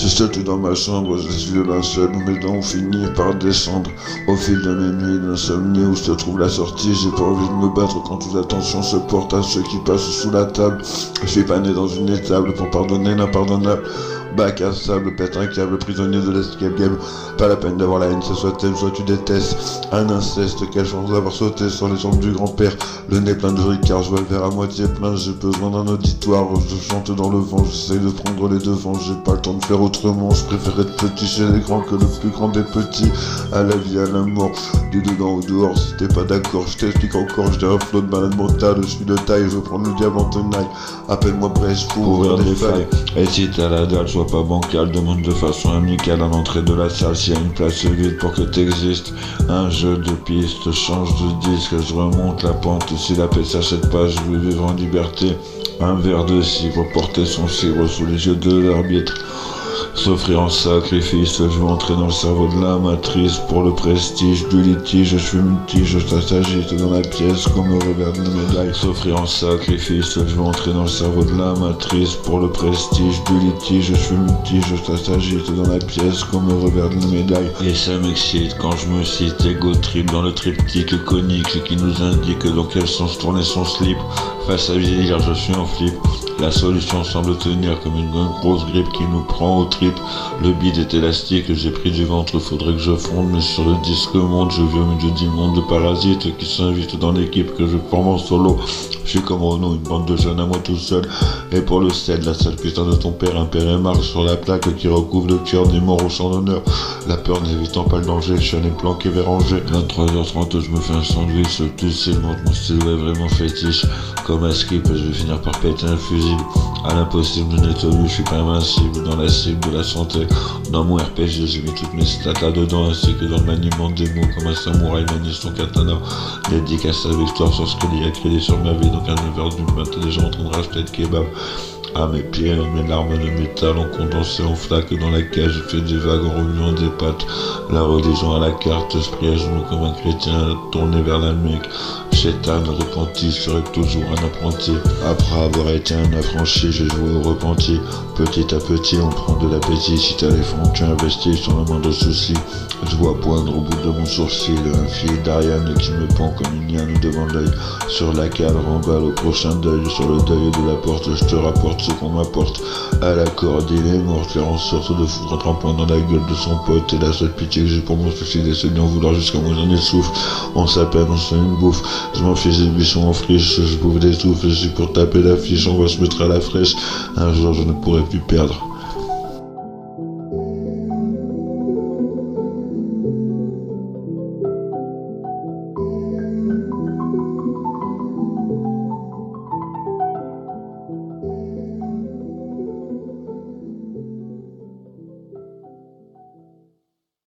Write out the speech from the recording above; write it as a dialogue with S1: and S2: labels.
S1: suis seul tout dans ma chambre, je suis le linceul où mes dents ont fini par descendre. Au fil de mes nuits d'insomnie où se trouve la sortie, j'ai pas envie de me battre quand toute l'attention se porte à ceux qui passent sous la table. Je suis pas né dans une étable pour pardonner l'impardonnable. Bac à sable, pète un câble, prisonnier de l'escape game. Pas la peine d'avoir la haine, c'est soit t'aimes, soit tu détestes. Un inceste, quelle chance d'avoir sauté sur les jambes du grand-père. Le nez plein de ricard, je vois le verre à moitié plein. J'ai besoin d'un auditoire, je chante dans le vent. J'essaye de prendre les devants, j'ai pas le temps de faire autrement. Je préfère être petit chez les grands que le plus grand des petits. À la vie, à la mort, du dedans ou dehors. Si t'es pas d'accord, je t'explique encore. J'ai un flot de malade mental, je suis de taille, je veux prendre le diable en tenaille. Appelle-moi Brèche pour ouvrir des failles.
S2: Et si t'as la dalle, sois pas bancal, demande de façon amicale à l'entrée de la salle s'il y a une place vide pour que t'existes. Un jeu de pistes, change de disque, je remonte la pente. Si la paix s'achète pas, je veux vivre en liberté. Un verre de cidre, porter son cidre sous les yeux de l'arbitre. S'offrir en sacrifice, je veux entrer dans le cerveau de la matrice. Pour le prestige du litige, je suis multige, ça s'agite dans la pièce comme au revers d'une médaille. S'offrir en sacrifice, je veux entrer dans le cerveau de la matrice. Pour le prestige du litige, je suis multige, ça s'agite dans la pièce comme au revers d'une médaille. Et ça m'excite quand je me cite ego trip dans le triptyque conique qui nous indique dans quel sens tourner son slip. Face à vieillir, je suis en flip. La solution semble tenir comme une grosse grippe qui nous prend aux tripes. Le bide est élastique, j'ai pris du ventre, faudrait que je fonde. Mais sur le disque monde, je vis au milieu d'immondes de parasites qui s'invitent dans l'équipe que je forme en solo. Je suis comme Renaud, une bande de jeunes à moi tout seul. Et pour le sel, la sale putain de ton père, un père et marque sur la plaque qui recouvre le cœur des morts au champ d'honneur. La peur n'évitant pas le danger, je suis allé planqué vers Angers. 23h30, je me fais un sandwich, plus c'est monte, mon style est vraiment fétiche. Comme un skip, je vais finir par péter un fusible. À l'impossible, je n'ai tenu, je suis pas invincible. Dans la cible de la santé, dans mon RPG, j'ai mis toutes mes stats là-dedans, ainsi que dans le maniement des mots, comme un samouraï manie son katana. Dédicace à la victoire sur ce qu'il y a créé sur ma vie. Donc à 9h du matin, déjà en train de racheter le kebab. À mes pieds, mes larmes de métal ont condensé en flaque dans la cage, je fais des vagues en remuant des pattes. La religion à la carte, je prie à genoux comme un chrétien tourné vers la Mecque. Chétan, repenti, serait toujours un apprenti. Après avoir été un affranchi, j'ai joué au repenti. Petit à petit, on prend de l'appétit. Si t'as les fonds, tu investis sans le moindre souci. Je vois poindre au bout de mon sourcil un fil d'Ariane qui me pend comme une liane devant l'œil. Sur la cale, remballe au prochain deuil. Sur le deuil de la porte, je te rapporte ce qu'on m'apporte. À la corde, il est mort, faire en sorte de foutre un tremplin dans la gueule de son pote. Et la seule pitié que j'ai pour mon suicide, c'est de lui en vouloir jusqu'à mon dernier souffle. On s'appelle, on se fait une bouffe. Je m'en fiche des buissons en friche, je bouffe des souffles. Je suis pour taper l'affiche, on va se mettre à la fraîche. Un jour, je ne pourrai plus perdre.